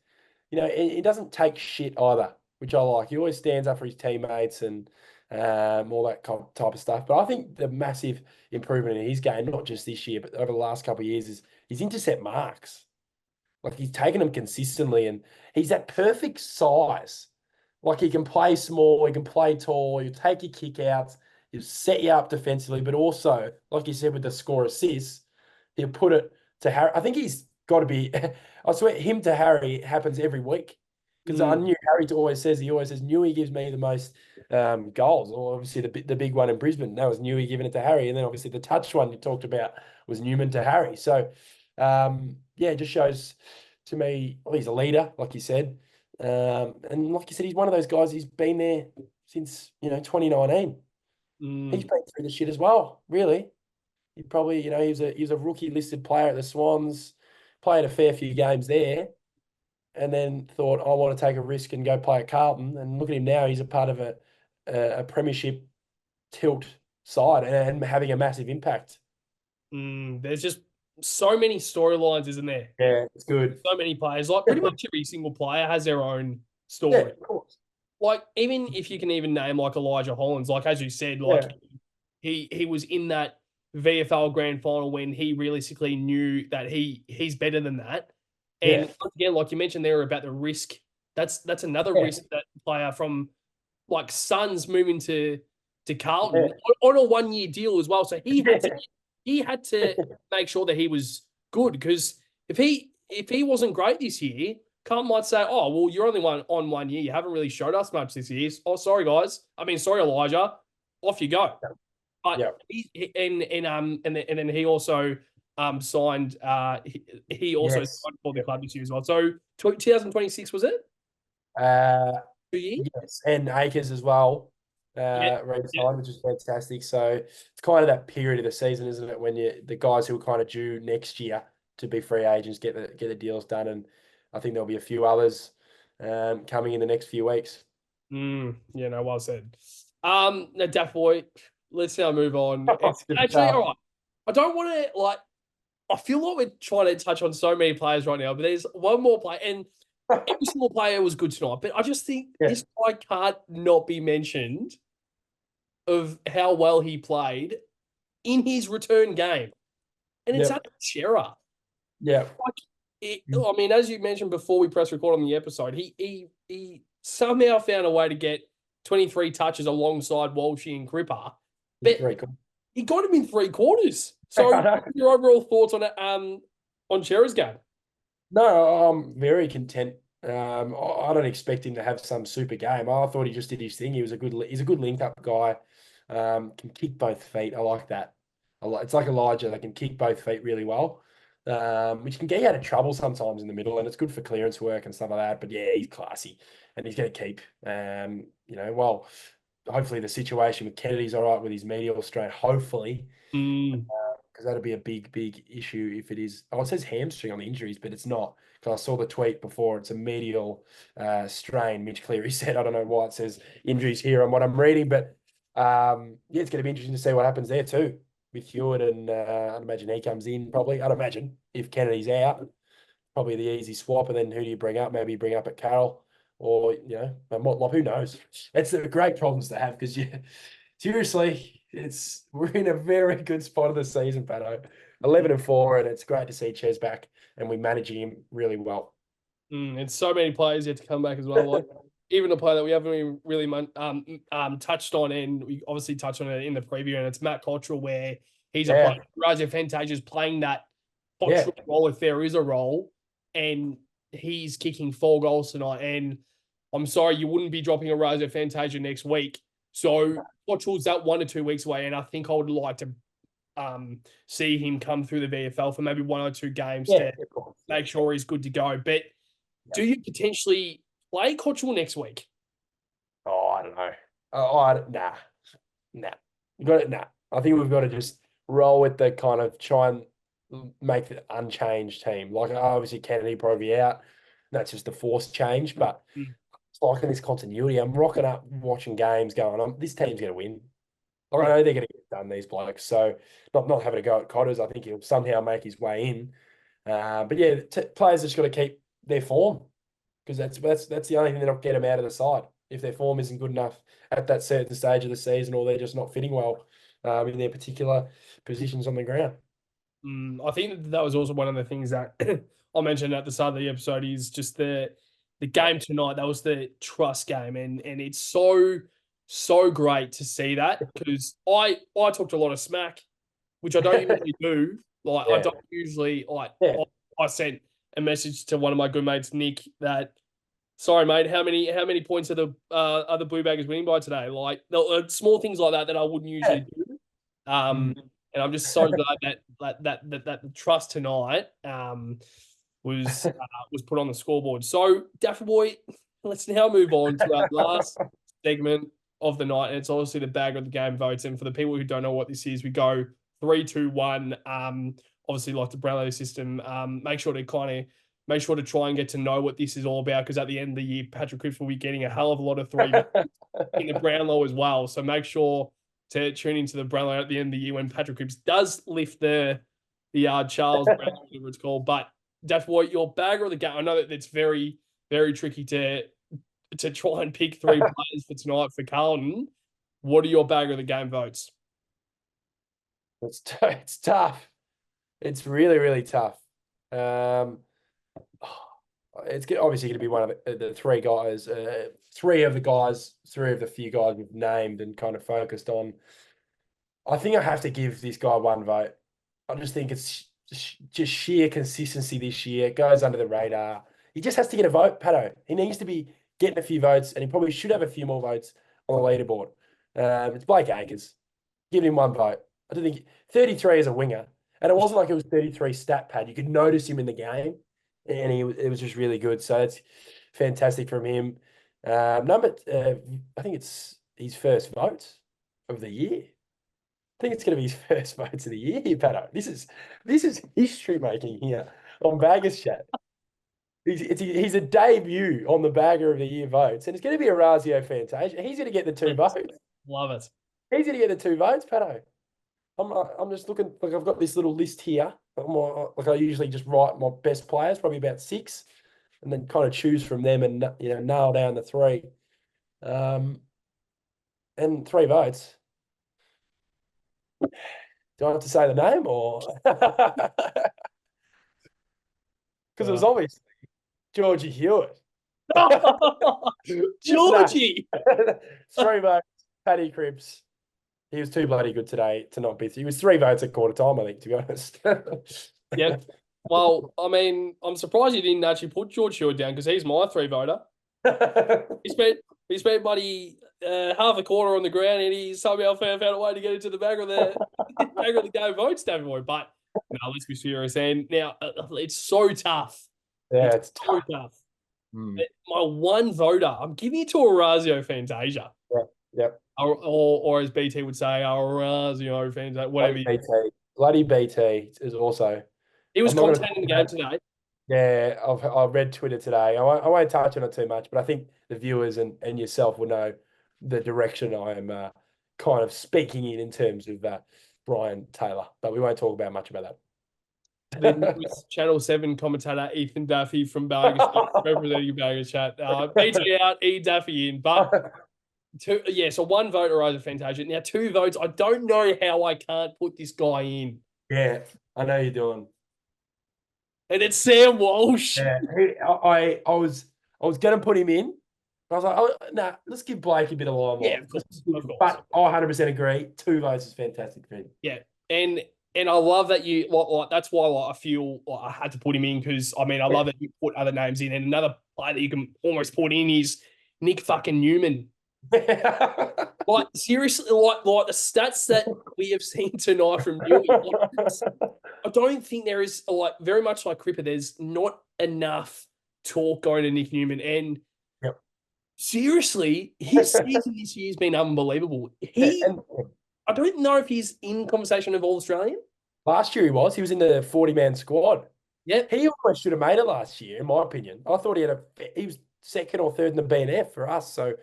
he doesn't take shit either, which I like. He always stands up for his teammates and all that type of stuff. But I think the massive improvement in his game, not just this year, but over the last couple of years, is his intercept marks. Like he's taken them consistently, and he's that perfect size. Like he can play small, he can play tall, he'll take your kick outs, he'll set you up defensively, but also, like you said, with the score assists, he'll put it to Harry. I think he's got to be, I swear, him to Harry happens every week. Because I Mm, knew Harry he always says, Newey gives me the most goals. Or obviously the big one in Brisbane, that was Newey giving it to Harry. And then obviously the touch one you talked about was Newman to Harry. So, yeah, it just shows to me, well, he's a leader, like you said. And like you said, he's one of those guys, he's been there since, 2019. He's mm. been through the shit as well, really. He probably, he was a rookie listed player at the Swans, played a fair few games there, and then thought, I want to take a risk and go play at Carlton. And look at him now, he's a part of a premiership tilt side and having a massive impact. There's just so many storylines, isn't there? Yeah, it's good. So many players. Like pretty much every single player has their own Yeah, story. of course. Like even if you can even name like Elijah Hollins, like as you said, like Yeah, he was in that VFL grand final when he realistically knew that he's better than that. And yeah, once again, like you mentioned there about the risk, that's another yeah, risk that player from like Suns moving to yeah, Carlton on a 1 year deal as well. So he had to make sure that he was good because if he wasn't great this year, Carlton might say, "Oh, well, you're only on 1 year. You haven't really showed us much this year. Oh, sorry, guys. I mean, sorry, Elijah. Off you go." yeah, But and then he also signed. He also yes, signed for the club this year as well. So 2026 was it? yeah. 2 years? Yes, and Acres as well, Yeah. Yeah. re-signed, which is fantastic. So it's kind of that period of the season, isn't it, when the guys who are kind of due next year to be free agents get the deals done, and I think there'll be a few others coming in the next few weeks. Yeah, no, well said. Now, Daft Boy, let's now move on. Oh, It's good actually stuff. all right. I don't want to like. I feel like we're trying to touch on so many players right now, but there's one more player, and every single player was good tonight. But I just think Yeah, this guy can't not be mentioned of how well he played in his return game, and it's yep, at Chera. yeah, Like, I mean, as you mentioned before we press record on the episode, he somehow found a way to get 23 touches alongside Walshy and Cripper, it's but very cool. he got him in 3 quarters. So, I know. your overall thoughts on it, on Chera's game? No, I'm very content. I don't expect him to have some super game. I thought he just did his thing. He's a good link up guy. Can kick both feet. I like that. It's like Elijah. They can kick both feet really well, which can get you out of trouble sometimes in the middle, and it's good for clearance work and stuff like that. But yeah, he's classy, and he's going to keep. Hopefully the situation with Kennedy's all right with his medial strain. Hopefully, Mm. because that'd be a big, big issue if it is. Oh, it says hamstring on the injuries, but it's not. Because I saw the tweet before. It's a medial strain. Mitch Cleary said. I don't know why it says injuries here on what I'm reading, but yeah, it's going to be interesting to see what happens there too with Hewitt, and I'd imagine he comes in probably. I'd imagine if Kennedy's out, probably the easy swap, and then who do you bring up? Maybe you bring up at Carroll, or Motlop. Who knows? It's a great problems to have because seriously, we're in a very good spot of the season, Pato. 11-4, and it's great to see Ches back, and we're managing him really well. And so many players yet to come back as well. Like even a player that we haven't really touched on, and we obviously touched on it in the preview, and it's Matt Cottrell, where he's a player. ORAZIO Fantasia's playing that Cottrell role if there is a role, and he's kicking 4 goals tonight. And I'm sorry, you wouldn't be dropping ORAZIO Fantasia next week. So Cottrell's that 1 or 2 weeks away, and I think I would like to see him come through the VFL for maybe 1 or 2 games to make sure he's good to go. But do you potentially play Cottrell next week? Oh, I don't know. Nah. Nah. I think we've got to just roll with the kind of try and make the unchanged team. Like obviously Kennedy probably out. That's just a forced change, but it's like in this continuity. I'm rocking up watching games going, this team's going to win. I know they're going to get done, these blokes. So not having to go at Cotters. I think he'll somehow make his way in. But yeah, players just got to keep their form, because that's the only thing that'll get them out of the side. If their form isn't good enough at that certain stage of the season, or they're just not fitting well in their particular positions on the ground. I think that was also one of the things that I mentioned at the start of the episode is just the game tonight. That was the trust game, and it's so great to see that, because I talked a lot of smack, which I don't usually do. I don't usually I sent a message to one of my good mates, Nick, that sorry mate, how many points are the Blue Baggers winning by today? Like small things like that I wouldn't usually do. And I'm just so glad that the trust tonight was put on the scoreboard. So Daffy boy, let's now move on to our last segment of the night, and it's obviously the bag of the game votes. And for the people who don't know what this is, we go 3, 2, 1. Obviously, like the Brownlow system. Make sure to try and get to know what this is all about, because at the end of the year, Patrick Cripps will be getting a hell of a lot of 3 in the Brownlow as well. So make sure to tune into the Brownlow at the end of the year when Patrick Cripps does lift the Charles Brownlow, whatever it's called. But Daff Boy, your bagger of the game. I know that it's very, very tricky to try and pick 3 players for tonight for Carlton. What are your bagger of the game votes? It's tough. It's really, really tough. It's obviously going to be one of the 3 guys, 3 of the few guys we've named and kind of focused on. I think I have to give this guy 1 vote. I just think it's just sheer consistency this year. It goes under the radar. He just has to get a vote, Patto. He needs to be getting a few votes, and he probably should have a few more votes on the leaderboard. It's Blake Acres. Give him 1 vote. I don't think 33 as a winger. And it wasn't like it was 33 stat pad. You could notice him in the game, and it was just really good. So it's fantastic from him. I think it's his first vote of the year. I think it's going to be his first votes of the year, Pato. This is history making here on Baggers Chat. He's a debut on the Bagger of the Year votes, and it's going to be ORAZIO Fantasia. He's going to get the 2 votes. Love it. He's going to get the 2 votes, Pato. I'm just looking, like I've got this little list here. I usually just write my best players, probably about 6, and then kind of choose from them and nail down the 3. And 3 votes. Do I have to say the name or? Because it was obviously Georgie Hewitt. Georgie! 3 votes, Paddy Cripps. He was too bloody good today to not be. He was 3 votes at quarter time, I think, to be honest. Yeah. Well, I mean, I'm surprised you didn't actually put George Hewitt down, because he's my 3 voter. He spent buddy half a quarter on the ground, and he somehow found a way to get into the bag of the game votes, David Boy. But no, let's be serious. And now it's so tough. Yeah, it's so tough. My 1 voter, I'm giving it to ORAZIO Fantasia. Yep. Or as BT would say, ORAZIO Fantasia, whatever. BT. bloody BT is also. He was I'm not going to commentating talk the game about. today. Yeah, I've read Twitter today. I won't touch on it too much, but I think the viewers and yourself will know the direction I am kind of speaking in terms of Brian Taylor. But we won't talk about much about The that. newest Channel 7 commentator, Ethan Daffy from Baggers Chat, representing Baggers Chat. BT out, E Daffy in. But so one vote arrives at Fantasia. Now, two votes. I don't know how I can't put this guy in. Yeah, I know you're doing. And it's Sam Walsh. Yeah, I was going to put him in. I was like, oh, nah, let's give Blake a bit of Yeah, limelight. of course. Of course. But I 100% agree. 2 votes is fantastic for him. Yeah. And I love that you like that's why I feel like I had to put him in because I mean I love that you put other names in and another player that you can almost put in is Nick fucking Newman. Like seriously, like the stats that we have seen tonight from Newman, I don't think there is like very much like Cripper. There's not enough talk going to Nick Newman, and Yep. seriously, his season this year has been unbelievable. I don't know if he's in conversation of All Australian. Last year he was in the 40-man squad. Yeah, He almost should have made it last year, in my opinion. I thought he was second or third in the BNF for us. So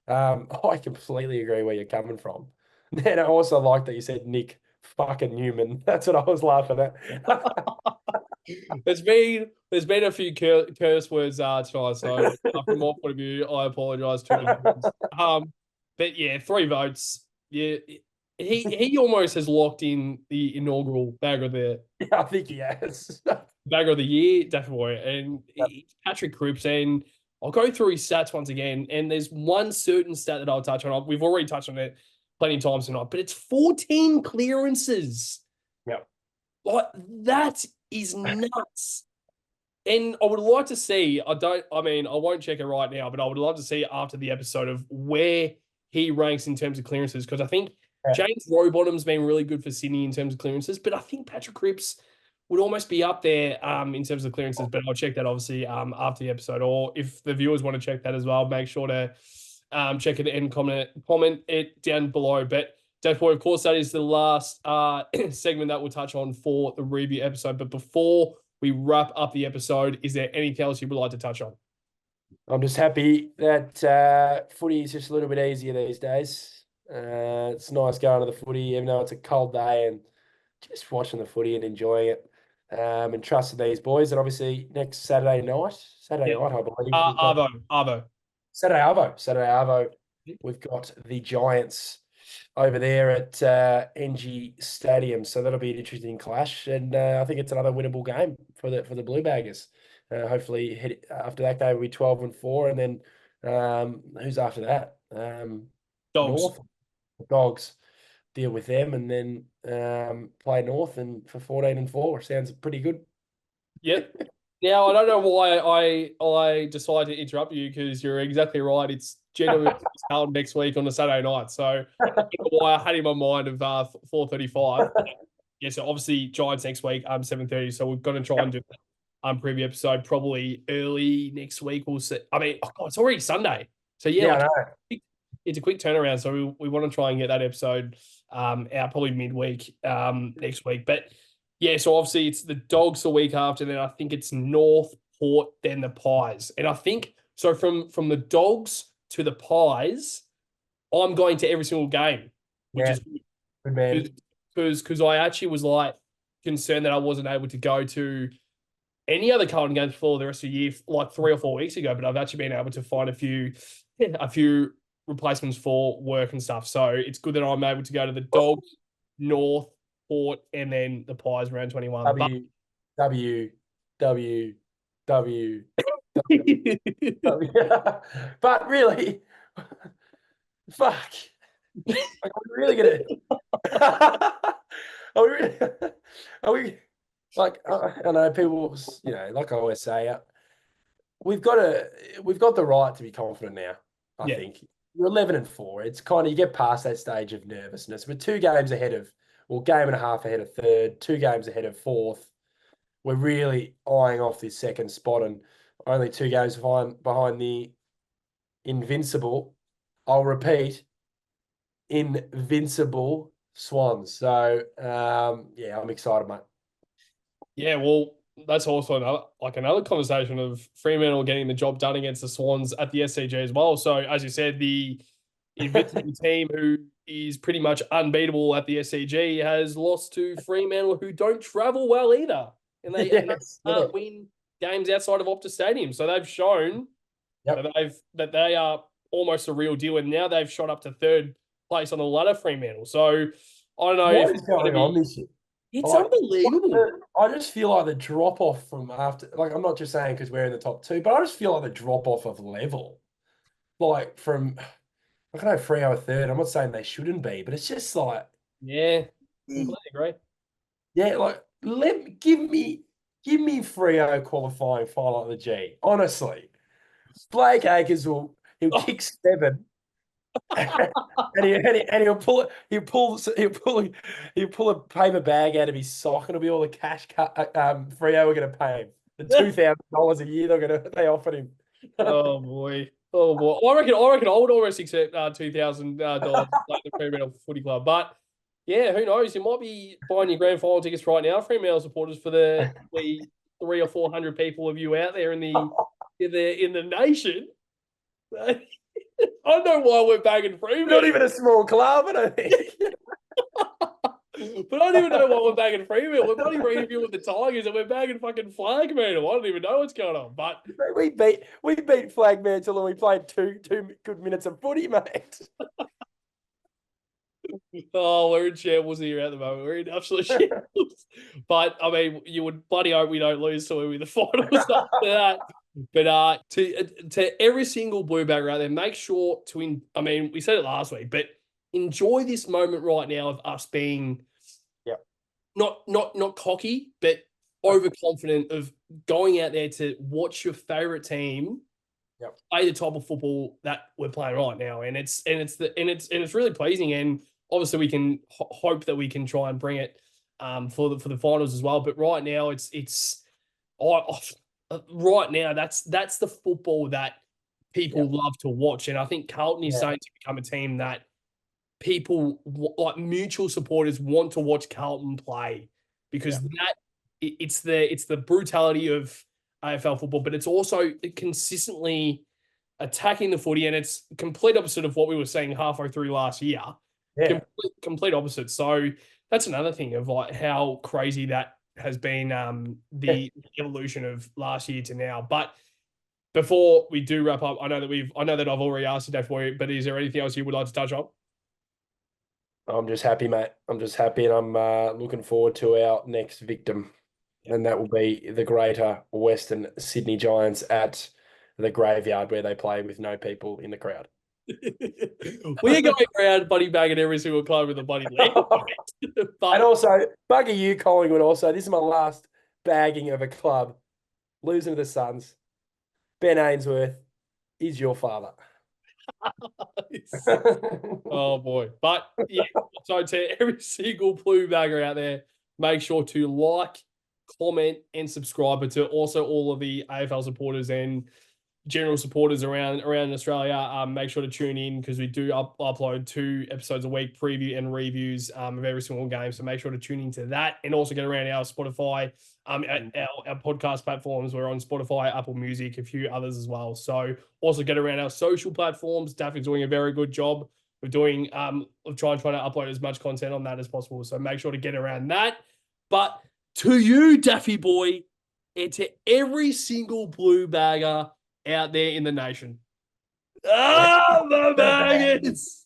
I completely agree where you're coming from. And I also like that you said Nick fucking Newman. That's what I was laughing at. there's been a few curse words tonight, so from my point of view, I apologise to the viewers. But yeah, 3 votes. Yeah, he almost has locked in the inaugural bagger of the Yeah, I think he has. bagger of the year, definitely. And Patrick Cripps, and I'll go through his stats once again. And there's one certain stat that I'll touch on. We've already touched on it plenty of times tonight, but it's 14 clearances. Yep. Like that is nuts. And I would like to see, I won't check it right now, but I would love to see after the episode of where he ranks in terms of clearances. Because I think James Rowbottom's been really good for Sydney in terms of clearances, but I think Patrick Cripps would almost be up there in terms of clearances. But I'll check that obviously after the episode. Or if the viewers want to check that as well, make sure to check it and comment it down below. But therefore, of course, that is the last segment that we'll touch on for the review episode. But before we wrap up the episode, is there anything else you would like to touch on? I'm just happy that footy is just a little bit easier these days. It's nice going to the footy, even though it's a cold day, and just watching the footy and enjoying it, and trusting these boys. And obviously next Saturday night, I believe. Arvo. Saturday Arvo. We've got the Giants over there at NG Stadium, so that'll be an interesting clash, and I think it's another winnable game for the Blue Baggers. Hopefully, after that game, we'll be 12-4, and then who's after that? Dogs. North. Dogs. Deal with them, and then play North, and for 14-4 sounds pretty good. Yep. Now I don't know why I decided to interrupt you because you're exactly right. It's generally held next week on the Saturday night, so I don't know why I had in my mind of 4:35. Yeah, so obviously Giants next week 7:30. So we're going to try and do preview episode probably early next week. We'll see. I mean, oh God, it's already Sunday, so yeah, it's a quick turnaround. So we want to try and get that episode out probably midweek next week, but. Yeah, so obviously it's the Dogs the week after, then I think it's North, Port, then the Pies. And I think, so from the Dogs to the Pies, I'm going to every single game, which is good, man. Because I actually was like concerned that I wasn't able to go to any other Carlton games for the rest of the year, like 3 or 4 weeks ago, but I've actually been able to find a few replacements for work and stuff. So it's good that I'm able to go to the Dogs, North, Port, and then the Pies round 21. But really, fuck. Like, are we really gonna? Are we like? I know people. Like I always say, we've got the right to be confident now. I think you're 11-4. It's kind of you get past that stage of nervousness. We're 2 games ahead of. Well, game and a half ahead of third, 2 games ahead of fourth. We're really eyeing off this second spot and only 2 games behind the invincible. I'll repeat, invincible Swans. So, yeah, I'm excited, mate. Yeah, well, that's also another conversation of Fremantle getting the job done against the Swans at the SCG as well. So, as you said, the invincible team who is pretty much unbeatable at the SCG has lost to Fremantle, who don't travel well either, and they Yes, yeah. can't win games outside of Optus Stadium. So they've shown Yep. that they are almost a real deal, and now they've shot up to third place on the ladder, Fremantle. So I don't know What if is it's going to going on be. this year? It's Like, unbelievable. I just feel like the drop off from after, like, I'm not just saying because we're in the top two, but I just feel like the drop off of level, like from, I don't know, Freo third. I'm not saying they shouldn't be, but it's just like, Yeah, completely agree. yeah, like give me Freo qualifying final at the G. Honestly, Blake Acres he'll Oh, kick seven. And he'll pull it. He'll pull a paper bag out of his sock, and it'll be all the cash Freo are going to pay him. The $2,000 a year they offered him. oh boy. Oh boy. I reckon I would almost accept $2,000 like the Fremantle Footy Club. But yeah, who knows? You might be buying your grand final tickets right now, Fremantle supporters, for the three or 400 people of you out there in the nation. I don't know why we're bagging Fremantle. Not even a small club, I don't think. But I don't even know why we're bagging Fremantle. We're bloody reviewing with the Tigers and we're bagging fucking Flagmantle. I don't even know what's going on. But we beat Flagmantle and we played two good minutes of footy, mate. oh, we're in shambles here at the moment. We're in absolute shambles. But I mean, you would bloody hope we don't lose to the finals after that. But to every single blue bagger out there, make sure to I mean, we said it last week, but enjoy this moment right now of us being not cocky, but overconfident of going out there to watch your favorite team play the type of football that we're playing right now, and it's really pleasing. And obviously, we can hope that we can try and bring it for the finals as well. But right now, right now that's the football that people love to watch, and I think Carlton is starting to become a team that people like mutual supporters want to watch Carlton play because it's the brutality of AFL football, but it's also consistently attacking the footy, and it's complete opposite of what we were saying halfway through last year. Yeah. Complete opposite. So that's another thing of like how crazy that has been the evolution of last year to now. But before we do wrap up, I know that I've already asked you that for you, but is there anything else you would like to touch on? I'm just happy, mate. I'm just happy, and I'm looking forward to our next victim, and that will be the Greater Western Sydney Giants at the Graveyard, where they play with no people in the crowd. We're going around buddy bagging every single club with a buddy leg. And also, bugger you, Collingwood. Also, this is my last bagging of a club. Losing to the Suns. Ben Ainsworth is your father. Oh boy. But yeah, so to every single blue bagger out there, make sure to like, comment, and subscribe. But to also all of the AFL supporters and general supporters around Australia, make sure to tune in because we do upload 2 episodes a week, preview and reviews of every single game. So make sure to tune into that, and also get around our Spotify, our podcast platforms. We're on Spotify, Apple Music, a few others as well. So also get around our social platforms. Daffy's doing a very good job of doing of trying to upload as much content on that as possible. So make sure to get around that. But to you, Daffy boy, and to every single blue bagger out there in the nation. Ah, the baggers!